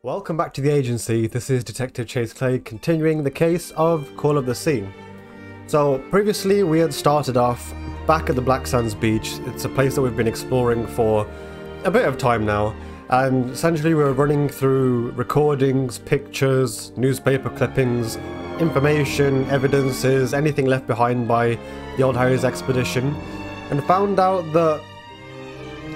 Welcome back to the agency. This is Detective Chase Clay continuing the case of Call of the Sea. So previously we had started off back at the Black Sands beach. It's a place that we've been exploring for a bit of time now, and essentially we were running through recordings, pictures, newspaper clippings, information, evidences, anything left behind by the Old Harry's expedition, and found out that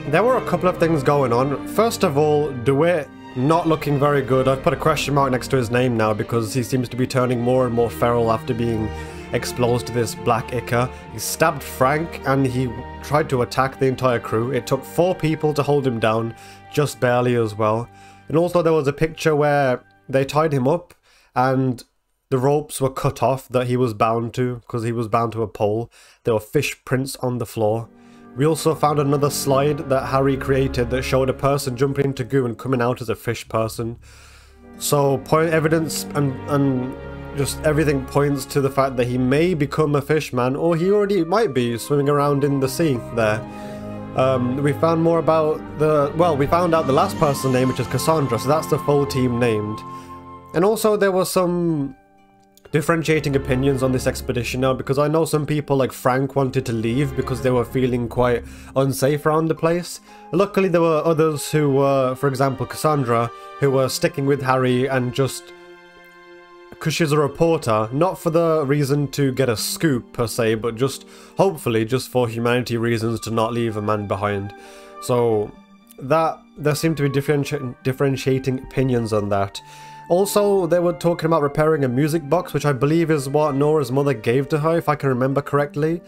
there were a couple of things going on. First of all, DeWitt not looking very good. I've put a question mark next to his name now because he seems to be turning more and more feral after being exposed to this black ichor. He stabbed Frank and he tried to attack the entire crew. It took 4 people to hold him down, just barely as well. And also there was a picture where they tied him up and the ropes were cut off that he was bound to, because he was bound to a pole. There were fish prints on the floor. We also found another slide that Harry created that showed a person jumping into goo and coming out as a fish person. So point evidence and just everything points to the fact that he may become a fish man, or he already might be swimming around in the sea there. We found more about we found out the last person's name, which is Cassandra, so that's the full team named. And also there was some differentiating opinions on this expedition now, because I know some people like Frank wanted to leave because they were feeling quite unsafe around the place. Luckily there were others who were, for example Cassandra, who were sticking with Harry and just because she's a reporter, not for the reason to get a scoop per se, but just hopefully just for humanity reasons to not leave a man behind. So that there seemed to be differentiating opinions on that. Also, they were talking about repairing a music box, which I believe is what Norah's mother gave to her, if I can remember correctly.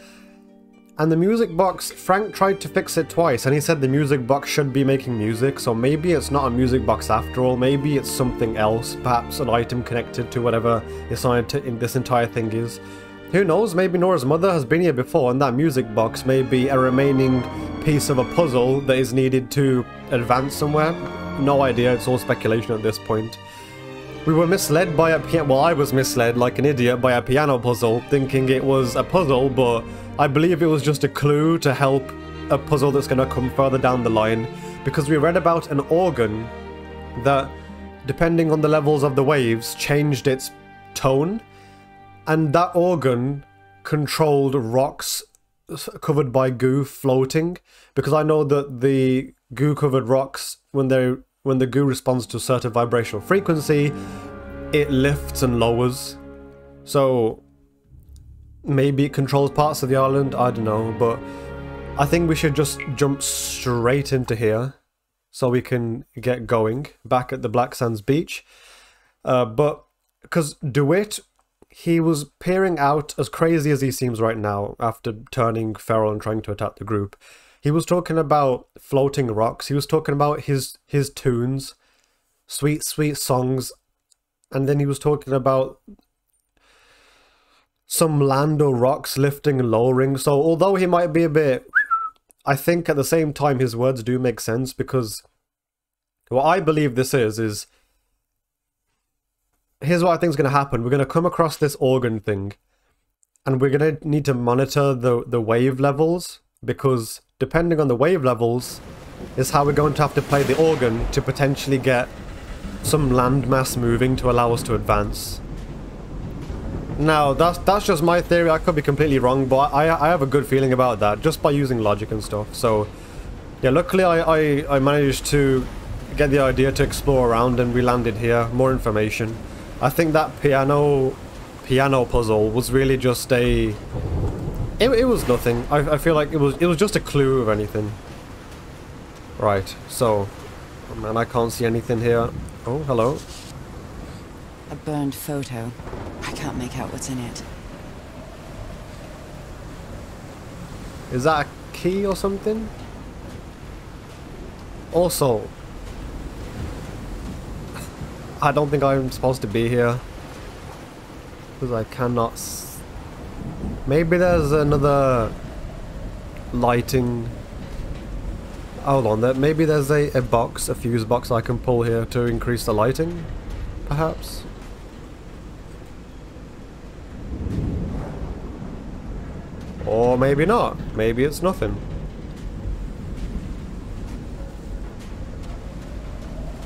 And the music box, Frank tried to fix it twice, and he said the music box should be making music, so maybe it's not a music box after all, maybe it's something else, perhaps an item connected to whatever this entire thing is. Who knows, maybe Norah's mother has been here before, and that music box may be a remaining piece of a puzzle that is needed to advance somewhere. No idea, it's all speculation at this point. We were misled by a piano. Well, I was misled like an idiot by a piano puzzle, thinking it was a puzzle, but I believe it was just a clue to help a puzzle that's going to come further down the line, because we read about an organ that, depending on the levels of the waves, changed its tone, and that organ controlled rocks covered by goo floating, because I know that the goo-covered rocks, when the goo responds to a certain vibrational frequency, it lifts and lowers. So maybe it controls parts of the island, I don't know, but I think we should just jump straight into here so we can get going back at the Black Sands beach. But because DeWitt, he was peering out, as crazy as he seems right now after turning feral and trying to attack the group. He was talking about floating rocks, he was talking about his tunes, sweet, sweet songs, and then he was talking about some land or rocks lifting and lowering. So although he might be a bit, I think at the same time his words do make sense, because what I believe this is here's what I think is going to happen. We're going to come across this organ thing, and we're going to need to monitor the wave levels, because depending on the wave levels is how we're going to have to play the organ to potentially get some landmass moving to allow us to advance. Now, that's just my theory. I could be completely wrong, but I have a good feeling about that, just by using logic and stuff. So, yeah, luckily I managed to get the idea to explore around, and we landed here. More information. I think that piano puzzle was really just a... It was nothing. I feel like it was just a clue of anything. Right, so... Oh man, I can't see anything here. Oh, hello. A burned photo. I can't make out what's in it. Is that a key or something? Also... I don't think I'm supposed to be here, because I cannot... Maybe there's another lighting... Hold on, maybe there's a fuse box I can pull here to increase the lighting, perhaps? Or maybe not. Maybe it's nothing.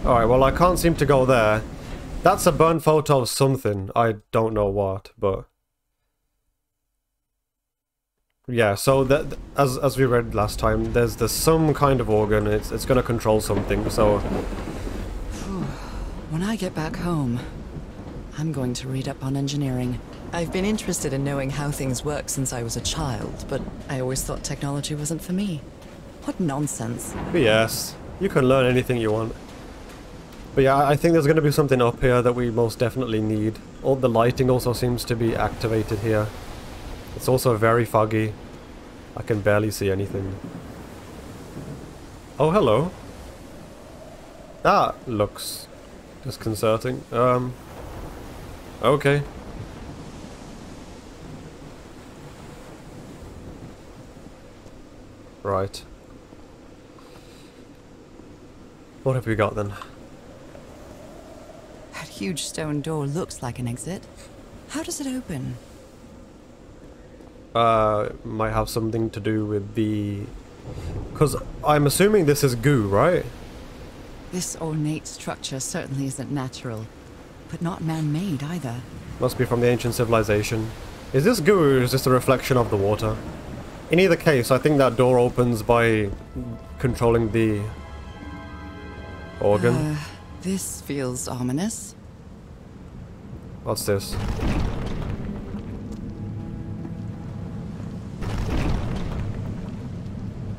Alright, well I can't seem to go there. That's a burn photo of something. I don't know what, but... Yeah, so that, as we read last time, there's some kind of organ, it's gonna control something, so... When I get back home, I'm going to read up on engineering. I've been interested in knowing how things work since I was a child, but I always thought technology wasn't for me. What nonsense. Yes, you can learn anything you want. But yeah, I think there's going to be something up here that we most definitely need. All the lighting also seems to be activated here. It's also very foggy. I can barely see anything. Oh, hello. That looks disconcerting. Okay. Right. What have we got then? That huge stone door looks like an exit. How does it open? Might have something to do with the... Because I'm assuming this is goo, right? This ornate structure certainly isn't natural, but not man-made either. Must be from the ancient civilization. Is this goo or is this a reflection of the water? In either case, I think that door opens by controlling the organ. This feels ominous. What's this?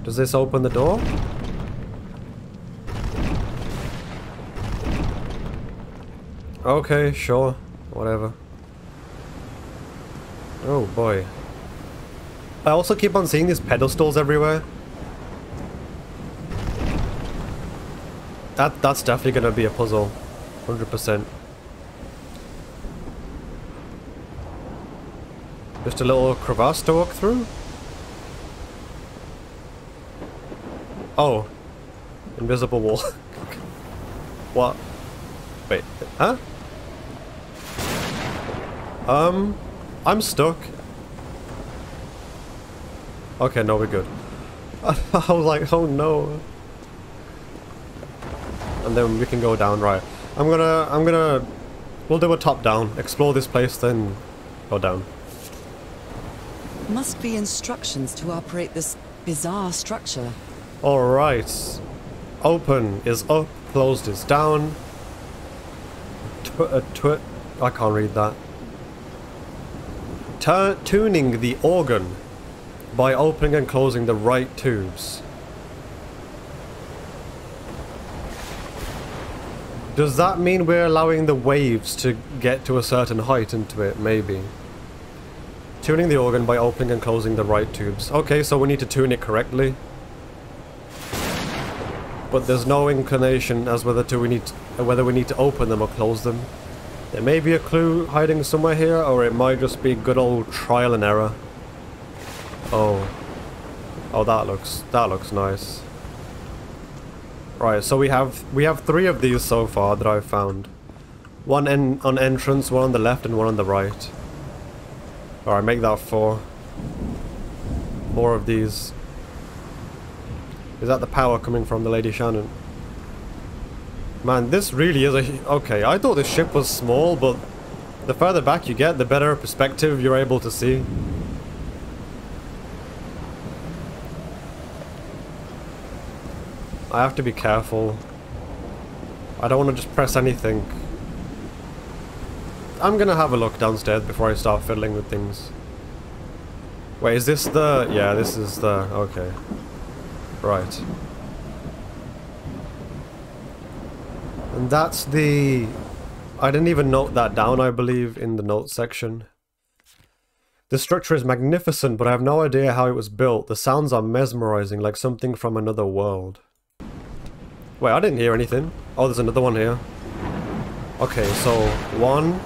Does this open the door? Okay, sure. Whatever. Oh boy. I also keep on seeing these pedestals everywhere. That's definitely gonna be a puzzle. 100%. Just a little crevasse to walk through? Oh. Invisible wall. What? Wait, huh? I'm stuck. Okay, no, we're good. I was like, oh no. And then we can go down, right. We'll do a top down. Explore this place, then go down. Must be instructions to operate this bizarre structure. Alright. Open is up, closed is down. I can't read that. Tuning the organ by opening and closing the right tubes. Does that mean we're allowing the waves to get to a certain height into it? Maybe. Tuning the organ by opening and closing the right tubes. Okay, so we need to tune it correctly. But there's no inclination as whether we need to open them or close them. There may be a clue hiding somewhere here, or it might just be good old trial and error. Oh. Oh, that looks nice. Right, so we have 3 of these so far that I've found. One on entrance, one on the left, and one on the right. Alright, make that 4. 4 of these. Is that the power coming from the Lady Shannon? Man, this really is a... Okay, I thought this ship was small, but the further back you get, the better perspective you're able to see. I have to be careful. I don't want to just press anything. I'm gonna have a look downstairs before I start fiddling with things. Wait, is this the... Yeah, this is the... Okay. Right. And that's the... I didn't even note that down, I believe, in the notes section. The structure is magnificent, but I have no idea how it was built. The sounds are mesmerizing, like something from another world. Wait, I didn't hear anything. Oh, there's another one here. Okay, so 1,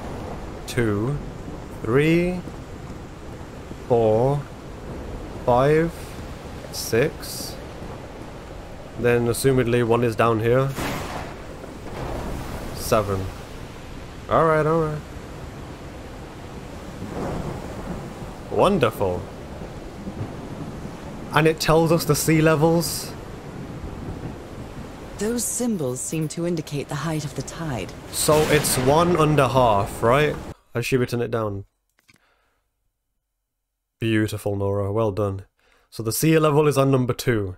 2, 3, 4, 5, 6. Then, assumedly, 1 is down here. 7. Alright, alright. Wonderful. And it tells us the sea levels. Those symbols seem to indicate the height of the tide. So it's 1.5, right? Has she written it down? Beautiful, Norah. Well done. So the sea level is on number 2.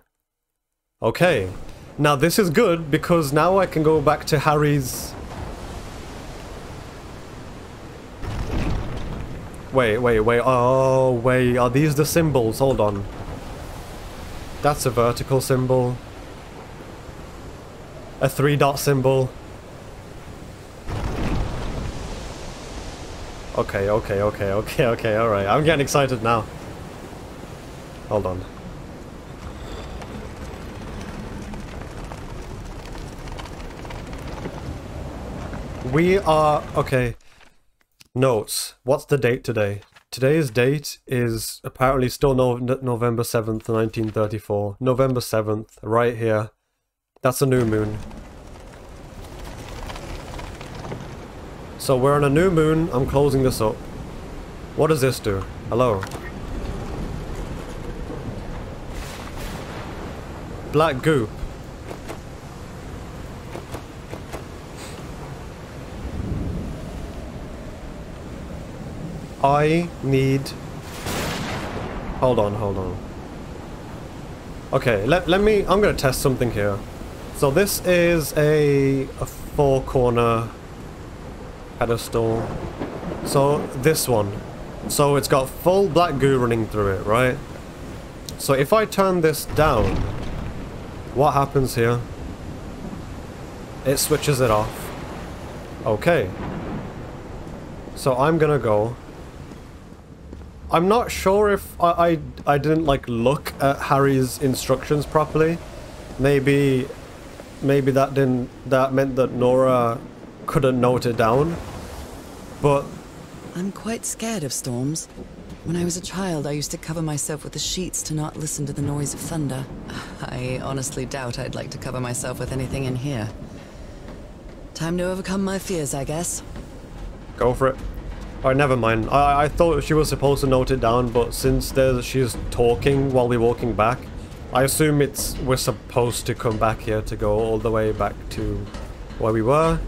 Okay. Now this is good because now I can go back to Harry's... Wait. Oh, wait. Are these the symbols? Hold on. That's a vertical symbol. A 3-dot symbol. Okay, alright. I'm getting excited now. Hold on. We are... Okay. Notes. What's the date today? Today's date is apparently still November 7th, 1934. November 7th, right here. That's a new moon. So we're on a new moon. I'm closing this up. What does this do? Hello. Black goop. I need... Hold on. Okay, let me... I'm gonna test something here. So this is a 4-corner pedestal. So this one. So it's got full black goo running through it, right? So if I turn this down, what happens here? It switches it off. Okay. So I'm gonna go... I'm not sure if I didn't like look at Harry's instructions properly. Maybe that meant that Norah couldn't note it down. But I'm quite scared of storms. When I was a child, I used to cover myself with the sheets to not listen to the noise of thunder. I honestly doubt I'd like to cover myself with anything in here. Time to overcome my fears, I guess. Go for it. Alright, never mind. I thought she was supposed to note it down, but since she's talking while we're walking back, I assume we're supposed to come back here to go all the way back to where we were.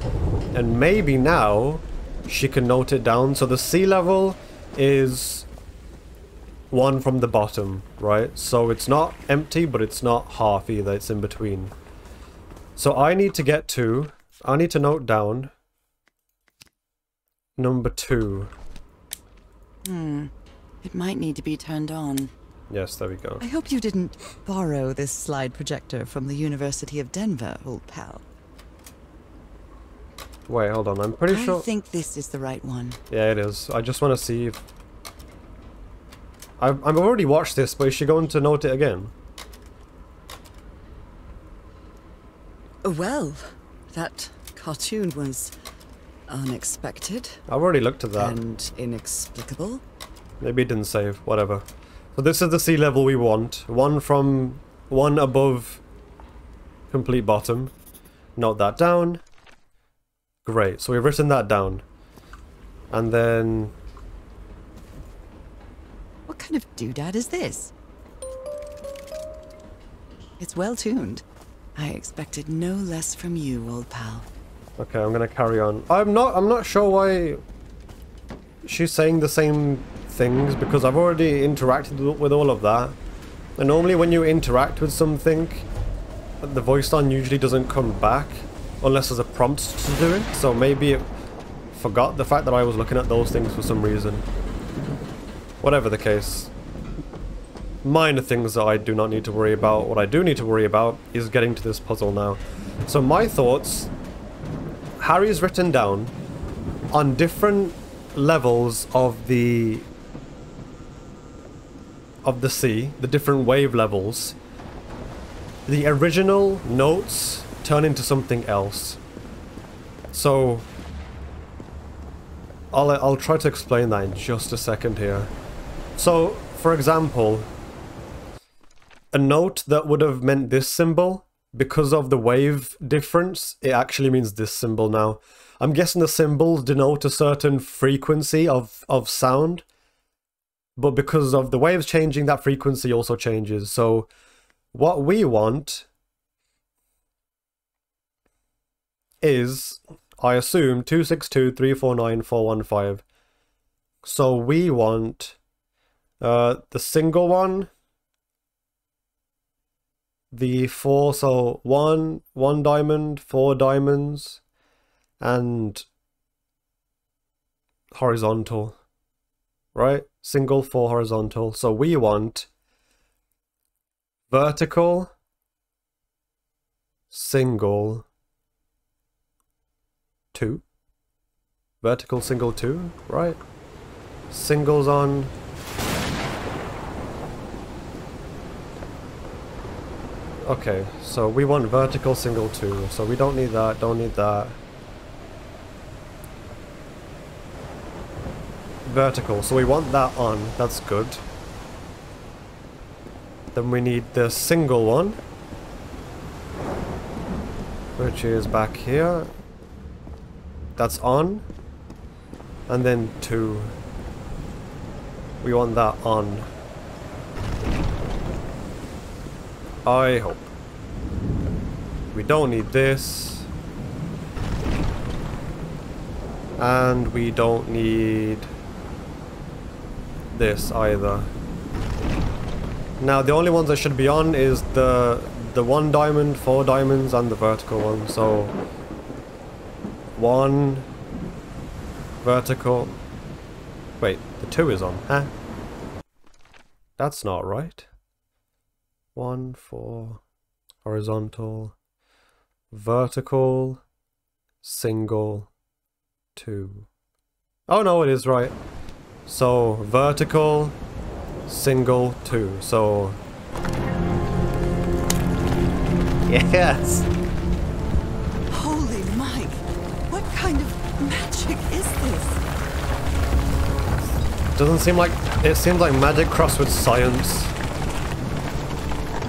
And maybe now she can note it down. So the sea level is 1 from the bottom, right? So it's not empty, but it's not half either. It's in between. So I need to note down number 2. It might need to be turned on. Yes, there we go. I hope you didn't borrow this slide projector from the University of Denver, old pal. Wait, hold on. I'm pretty sure... I think this is the right one. Yeah, it is. I just want to see if... I've already watched this, but is she going to note it again? Well, that cartoon was unexpected. I've already looked at that. And inexplicable. Maybe it didn't save. Whatever. So this is the sea level we want. 1 above complete bottom. Note that down. Great. So we've written that down. And then... What kind of doodad is this? It's well tuned. I expected no less from you, old pal. Okay, I'm gonna carry on. I'm not sure why she's saying the same things, because I've already interacted with all of that. And normally when you interact with something, the voice line usually doesn't come back unless there's a prompt to do it. So maybe it forgot the fact that I was looking at those things for some reason. Whatever the case. Minor things that I do not need to worry about. What I do need to worry about is getting to this puzzle now. So my thoughts... Harry's written down on different levels of the sea, the different wave levels. The original notes turn into something else. So I'll try to explain that in just a second here. So, for example, a note that would have meant this symbol, because of the wave difference, it actually means this symbol now. I'm guessing the symbols denote a certain frequency of sound, but because of the waves changing, that frequency also changes. So what we want is, I assume, 262.349.415. So we want the single one, the 4, so one diamond, 4 diamonds, and horizontal, right? Single, 4 horizontal. So we want vertical, single, 2. Vertical, single, 2, right? Singles on. Okay, so we want vertical, single, 2. So we don't need that, don't need that. Vertical, so we want that on. That's good. Then we need the single one, which is back here. That's on. And then 2. We want that on. I hope. We don't need this. And we don't need this either. Now the only ones that should be on is the 1 diamond, 4 diamonds, and the vertical one. So 1 vertical. Wait, the 2 is on, huh? That's not right. 1, 4, horizontal, vertical, single, 2. Oh no, it is right. So vertical, single, 2. So yes. Holy Mike! What kind of magic is this? Doesn't seem like it seems like magic crossed with science.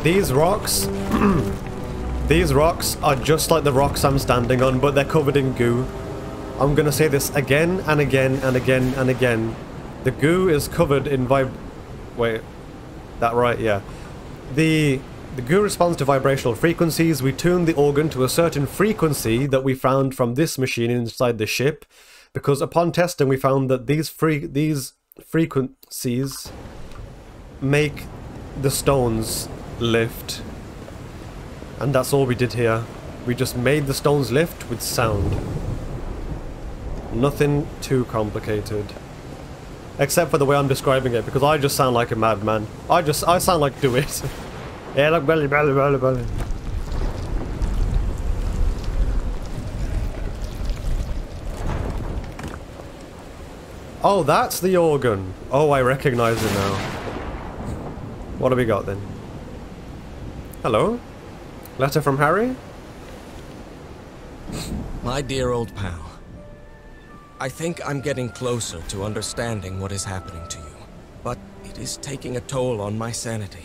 These rocks these rocks are just like the rocks I'm standing on, but they're covered in goo. I'm gonna say this again and again and again and again. The goo is covered in wait, that right? Yeah. The goo responds to vibrational frequencies. We tune the organ to a certain frequency that we found from this machine inside the ship, because upon testing we found that these frequencies make the stones lift. And that's all we did here. We just made the stones lift with sound. Nothing too complicated. Except for the way I'm describing it, because I just sound like a madman. I sound like do it. Yeah, like belly, belly, belly, belly. Oh, that's the organ. Oh, I recognize it now. What do we got then? Hello? Letter from Harry? My dear old pal, I think I'm getting closer to understanding what is happening to you, but it is taking a toll on my sanity.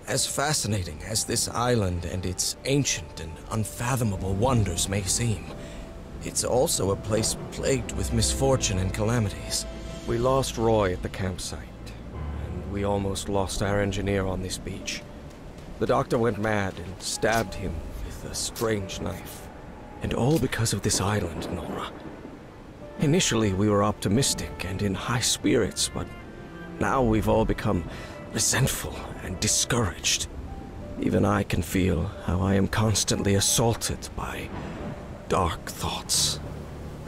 As fascinating as this island and its ancient and unfathomable wonders may seem, it's also a place plagued with misfortune and calamities. We lost Roy at the campsite, and we almost lost our engineer on this beach. The doctor went mad and stabbed him with a strange knife. And all because of this island, Norah. Initially, we were optimistic and in high spirits, but now we've all become resentful and discouraged. Even I can feel how I am constantly assaulted by dark thoughts.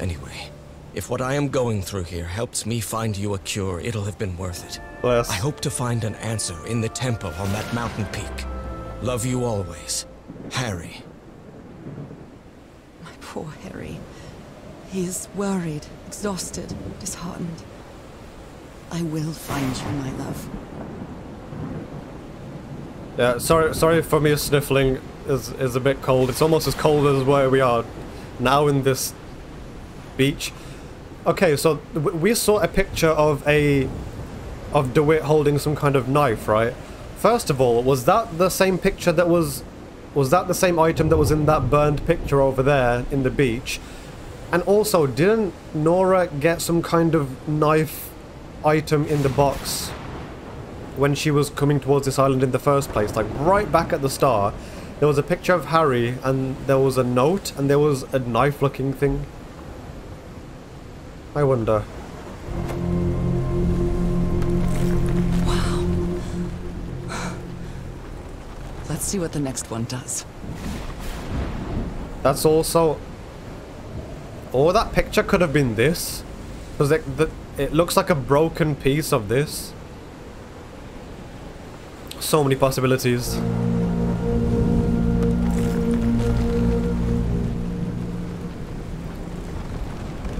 Anyway, if what I am going through here helps me find you a cure, it'll have been worth it. Bless. I hope to find an answer in the temple on that mountain peak. Love you always, Harry. My poor Harry. He is worried, exhausted, disheartened. I will find you, my love. Yeah, sorry for me sniffling. Is a bit cold. It's almost as cold as where we are now in this beach. Okay, so we saw a picture of DeWitt holding some kind of knife, right? First of all, was that the same picture that was that the same item that was in that burned picture over there in the beach? And also, didn't Norah get some kind of knife item in the box when she was coming towards this island in the first place? Like right back at the start, There was a picture of Harry, and there was a note, and there was a knife-looking thing. I wonder. Wow. Let's see what the next one does. That's also... Oh, that picture could have been this. Because it looks like a broken piece of this. So many possibilities.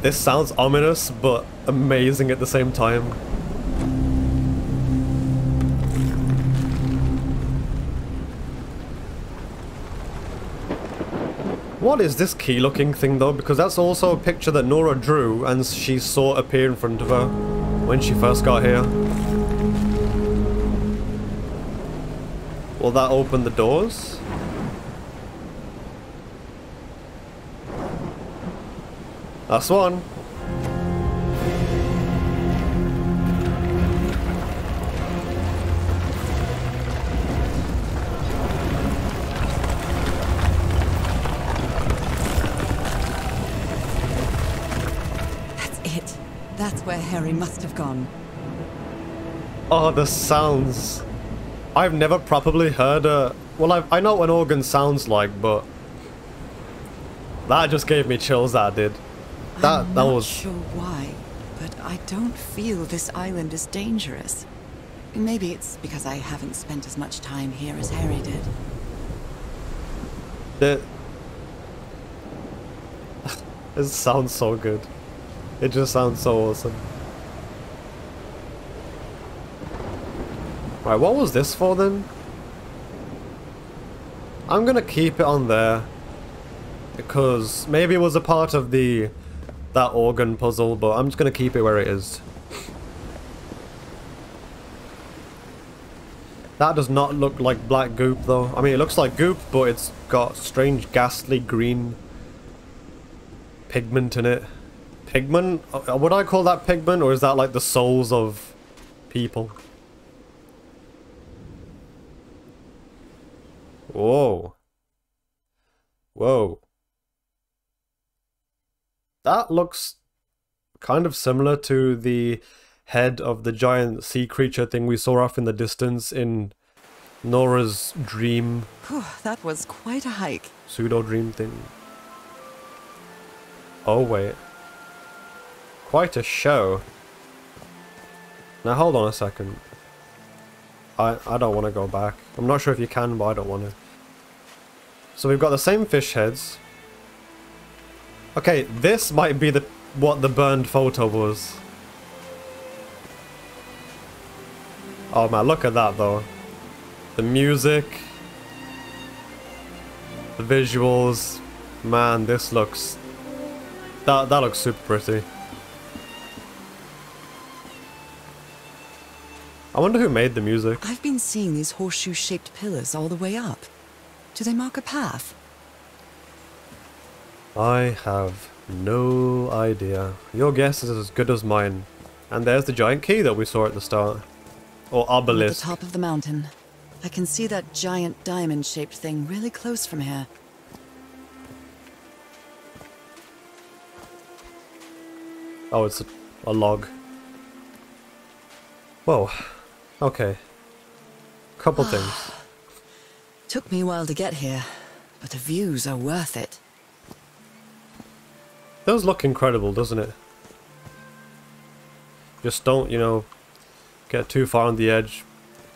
This sounds ominous, but amazing at the same time. What is this key-looking thing though? Because that's also a picture that Norah drew and she saw appear in front of her when she first got here. Will that open the doors? That's one. That's it. That's where Harry must have gone. Oh, the sounds. I've never properly heard a... Well, I know what an organ sounds like, but... That just gave me chills, that did. I'm not sure why, but I don't feel this island is dangerous. Maybe it's because I haven't spent as much time here as Harry did. It sounds so good. It just sounds so awesome. Right, what was this for then? I'm gonna keep it on there. Because maybe it was a part of that organ puzzle, but I'm just gonna keep it where it is. That does not look like black goop though. I mean, it looks like goop, but it's got strange ghastly green pigment in it. Pigment? Would I call that pigment, or is that like the souls of people? Whoa. Whoa. That looks kind of similar to the head of the giant sea creature thing we saw off in the distance in Norah's dream. Whew, that was quite a hike. Pseudo-dream thing. Oh, wait. Quite a show. Now, hold on a second. I don't want to go back. I'm not sure if you can, but I don't want to. So we've got the same fish heads. Okay, this might be what the burned photo was. Oh man, look at that though. The music. The visuals. Man, this looks... That looks super pretty. I wonder who made the music. I've been seeing these horseshoe-shaped pillars all the way up. Do they mark a path? I have no idea. Your guess is as good as mine. And there's the giant key that we saw at the start. Or obelisk. At the top of the mountain. I can see that giant diamond-shaped thing really close from here. Oh, it's a log. Whoa. Okay. Couple things. Took me a while to get here, but the views are worth it. Does look incredible, doesn't it? Just don't, you know, get too far on the edge,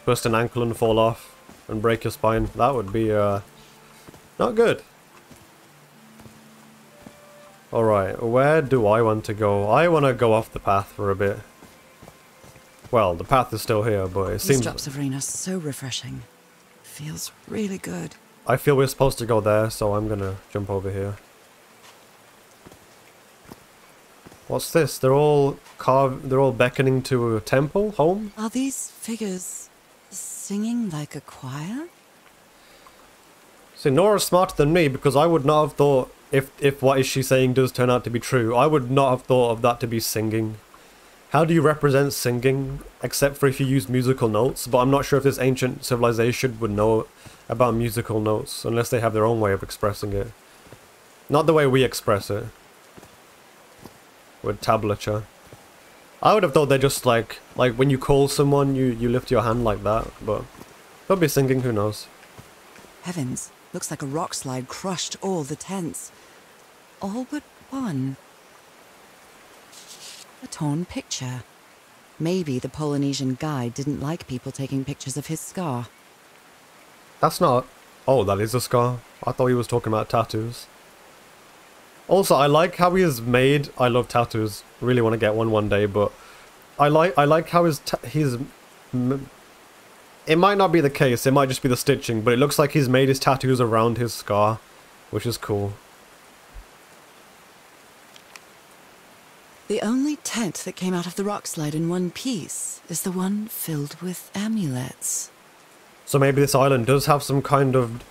twist an ankle and fall off, and break your spine. That would be, not good. Alright, where do I want to go? I want to go off the path for a bit. Well, the path is still here, but it seems... These drops of rain are so refreshing. Feels really good. I feel we're supposed to go there, so I'm gonna jump over here. What's this? They're all beckoning to a temple? Home? Are these figures singing like a choir? See, Nora's smarter than me, because I would not have thought, if what is she saying does turn out to be true, I would not have thought of that to be singing. How do you represent singing, except for if you use musical notes? But I'm not sure if this ancient civilization would know about musical notes, unless they have their own way of expressing it. Not the way we express it. With tablature. I would have thought they're just like when you call someone, you lift your hand like that, but they'll be singing, who knows. Heavens, looks like a rock slide crushed all the tents. All but one. A torn picture. Maybe the Polynesian guide didn't like people taking pictures of his scar. That's not... Oh, that is a scar. I thought he was talking about tattoos. Also, I like how he is made... I love tattoos. Really want to get one day, but... I like how his... It might not be the case, it might just be the stitching, but it looks like he's made his tattoos around his scar, which is cool. The only tent that came out of the rock slide in one piece is the one filled with amulets. So maybe this island does have some kind of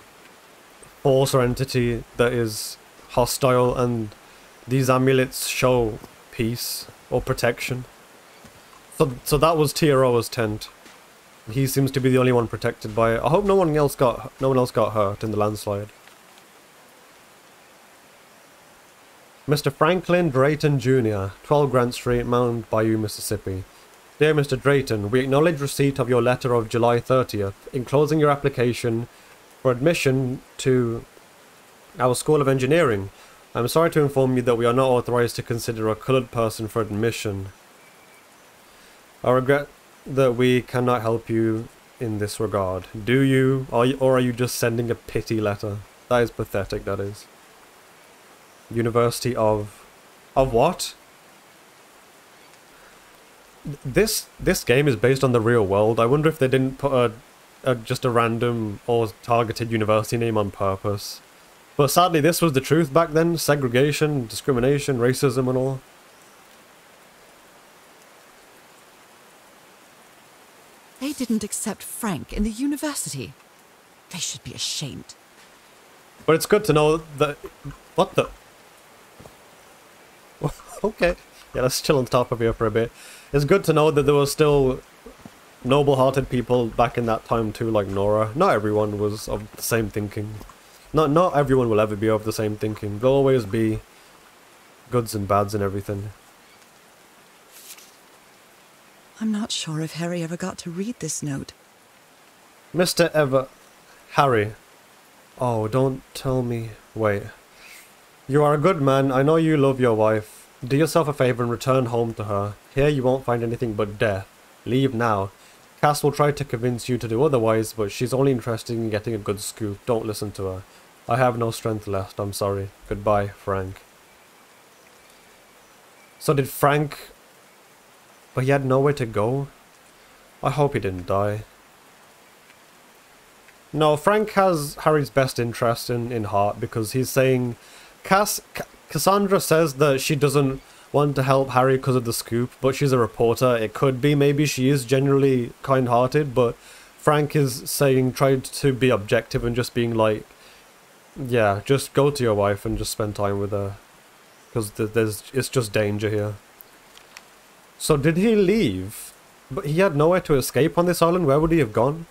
force or entity that is hostile, and these amulets show peace or protection. So that was Tiaroa's tent. He seems to be the only one protected by it. I hope no one else got hurt in the landslide. Mr. Franklin Drayton Jr., 12 Grant Street, Mound Bayou, Mississippi. Dear Mr. Drayton, we acknowledge receipt of your letter of July 30th, enclosing your application for admission to our School of Engineering. I'm sorry to inform you that we are not authorized to consider a colored person for admission. I regret that we cannot help you in this regard. Do you? Or are you just sending a pity letter? That is pathetic, that is. University of... Of what? This game is based on the real world. I wonder if they didn't put just a random or targeted university name on purpose. But sadly, this was the truth back then. Segregation, discrimination, racism and all. They didn't accept Frank in the university. They should be ashamed. But it's good to know that... What the... Okay. Yeah, let's chill on top of here for a bit. It's good to know that there were still noble-hearted people back in that time too, like Norah. Not everyone was of the same thinking. Not everyone will ever be of the same thinking. There'll always be goods and bads and everything. I'm not sure if Harry ever got to read this note. Harry. Oh, don't tell me. Wait. You are a good man. I know you love your wife. Do yourself a favor and return home to her. Here you won't find anything but death. Leave now. Cass will try to convince you to do otherwise, but she's only interested in getting a good scoop. Don't listen to her. I have no strength left. I'm sorry. Goodbye, Frank. So did Frank... But he had nowhere to go? I hope he didn't die. No, Frank has Harry's best interest in heart, because he's saying... Cassandra says that she doesn't want to help Harry because of the scoop, but she's a reporter. It could be, maybe she is generally kind-hearted, but Frank is saying, trying to be objective and just being like, yeah, just go to your wife and just spend time with her. Because it's just danger here. So did he leave? But he had nowhere to escape on this island. Where would he have gone?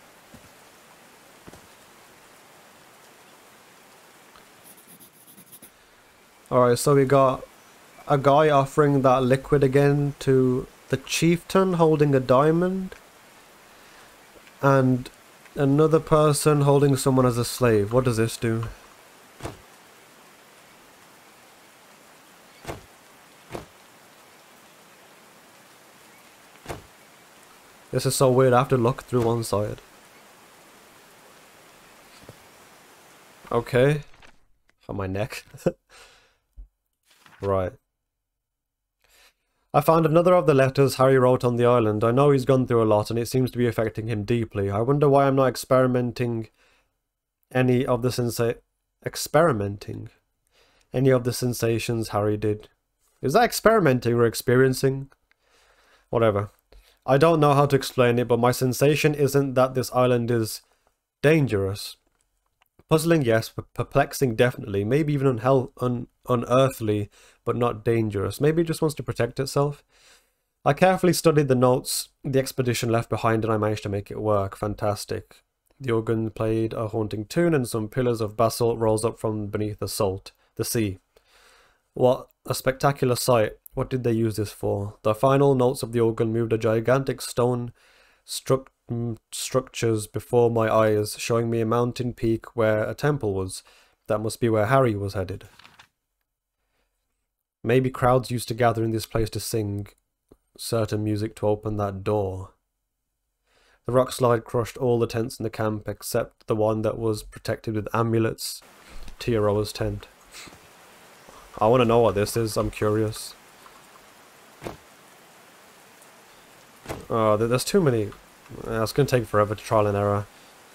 Alright, so we got a guy offering that liquid again to the chieftain holding a diamond. And another person holding someone as a slave. What does this do? This is so weird, I have to look through one side. Okay. On my neck. Right. I found another of the letters Harry wrote on the island. I know he's gone through a lot and it seems to be affecting him deeply. I wonder why I'm not experimenting any of the sensations Harry did. Is that experimenting or experiencing? Whatever. I don't know how to explain it, but my sensation isn't that this island is dangerous. Puzzling, yes, but perplexing, definitely. Maybe even unearthly, but not dangerous. Maybe it just wants to protect itself. I carefully studied the notes the expedition left behind and I managed to make it work. Fantastic. The organ played a haunting tune and some pillars of basalt rose up from beneath the sea. What a spectacular sight. What did they use this for? The final notes of the organ moved a gigantic stone structures before my eyes, showing me a mountain peak where a temple was. That must be where Harry was headed. Maybe crowds used to gather in this place to sing certain music to open that door. The rock slide crushed all the tents in the camp except the one that was protected with amulets. Tiaroa's tent. I want to know what this is, I'm curious. There's too many. It's going to take forever to trial and error.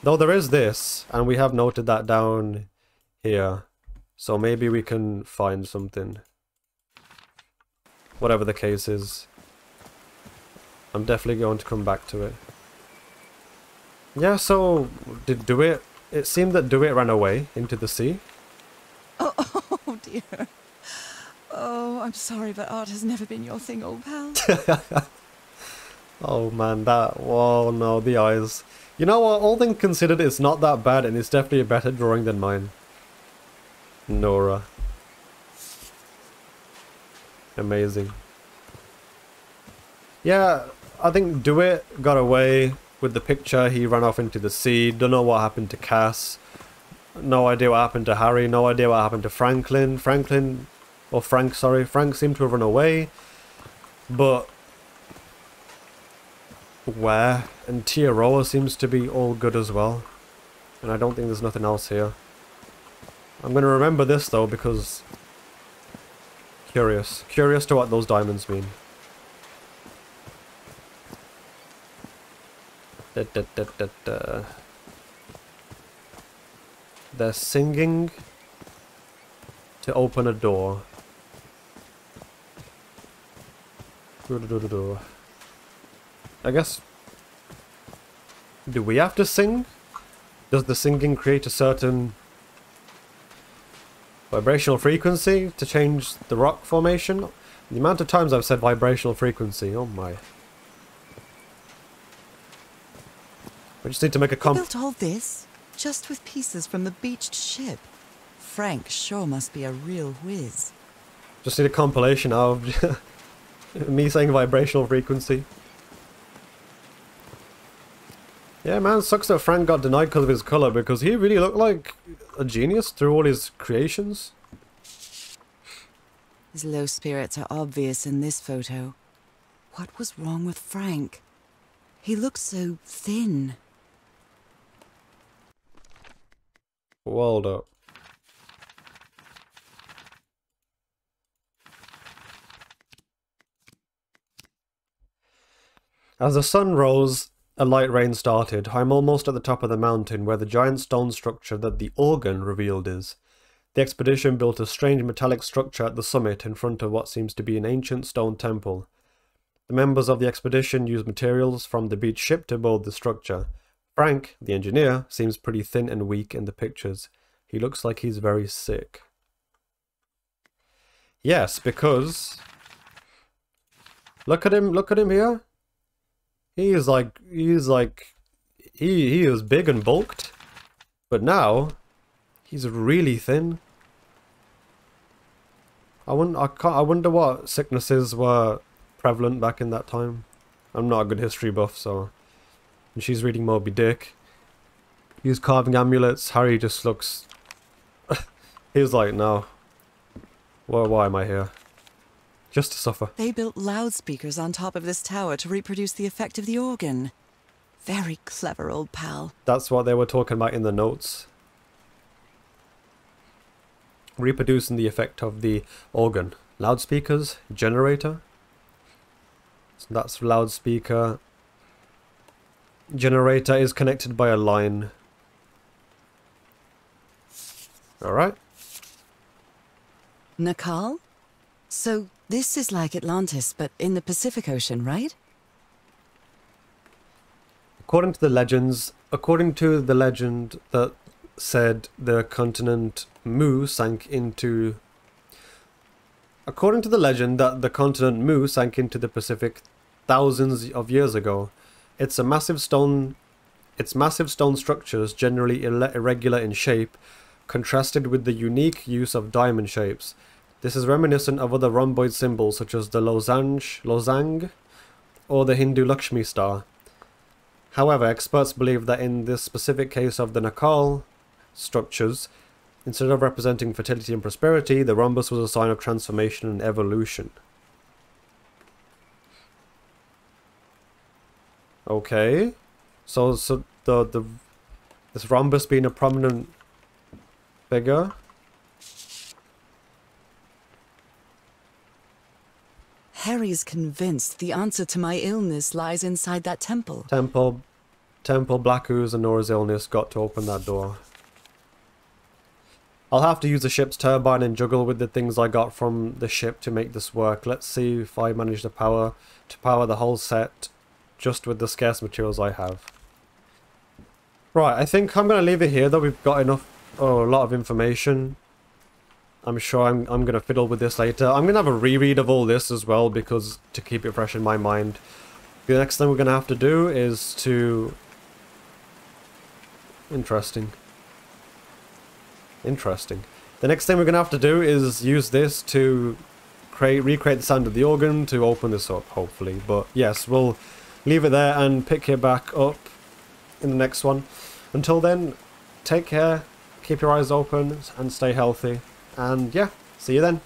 Though there is this, and we have noted that down here. So maybe we can find something. Whatever the case is. I'm definitely going to come back to it. Yeah, so did DeWitt... It seemed that DeWitt ran away into the sea. Oh dear. Oh, I'm sorry, but art has never been your thing, old pal. Oh man, that... Whoa, no, the eyes. You know what, all things considered, it's not that bad and it's definitely a better drawing than mine. Norah. Amazing. Yeah, I think DeWitt got away with the picture. He ran off into the sea. Don't know what happened to Cass. No idea what happened to Harry. No idea what happened to Franklin. Frank seemed to have run away. But where? And Tiaroa seems to be all good as well. And I don't think there's nothing else here. I'm going to remember this though because... Curious. Curious to what those diamonds mean. They're singing to open a door. I guess... Do we have to sing? Does the singing create a certain vibrational frequency to change the rock formation? The amount of times I've said vibrational frequency, oh my. We just need to make a They built all this just with pieces from the beached ship. Frank sure must be a real whiz. Just need a compilation of me saying vibrational frequency. Yeah, man, sucks that Frank got denied because of his colour, because he really looked like a genius through all his creations. His low spirits are obvious in this photo. What was wrong with Frank? He looked so thin. Hold up. As the sun rose, a light rain started. I'm almost at the top of the mountain where the giant stone structure that the organ revealed is. The expedition built a strange metallic structure at the summit in front of what seems to be an ancient stone temple. The members of the expedition used materials from the beach ship to build the structure. Frank, the engineer, seems pretty thin and weak in the pictures. He looks like he's very sick. Yes, because... Look at him here. He is big and bulked. But now, he's really thin. I wonder what sicknesses were prevalent back in that time. I'm not a good history buff, so... And she's reading Moby Dick. He's carving amulets. Harry just looks... He was like, no. Why am I here? Just to suffer. They built loudspeakers on top of this tower to reproduce the effect of the organ. Very clever, old pal. That's what they were talking about in the notes. Reproducing the effect of the organ. Loudspeakers, generator. So that's loudspeaker. Generator is connected by a line. Alright. Nakal? So this is like Atlantis, but in the Pacific Ocean, right? According to the legend that said the continent Mu sank into... According to the legend that the continent Mu sank into the Pacific thousands of years ago. Its massive stone structures, generally irregular in shape, contrasted with the unique use of diamond shapes. This is reminiscent of other rhomboid symbols such as the lozang, or the Hindu Lakshmi star. However, experts believe that in this specific case of the Nakal structures, instead of representing fertility and prosperity, the rhombus was a sign of transformation and evolution. Okay, so this rhombus being a prominent figure. Harry's convinced the answer to my illness lies inside that temple. Temple, Black Ooze and Norah's illness got to open that door. I'll have to use the ship's turbine and juggle with the things I got from the ship to make this work. Let's see if I manage to power the whole set just with the scarce materials I have. Right, I think I'm going to leave it here though. We've got enough, a lot of information. I'm sure I'm going to fiddle with this later. I'm going to have a reread of all this as well because to keep it fresh in my mind. The next thing we're going to have to do is to... Interesting. The next thing we're going to have to do is use this to recreate the sound of the organ to open this up, hopefully. But yes, we'll leave it there and pick it back up in the next one. Until then, take care, keep your eyes open and stay healthy. And yeah, see you then.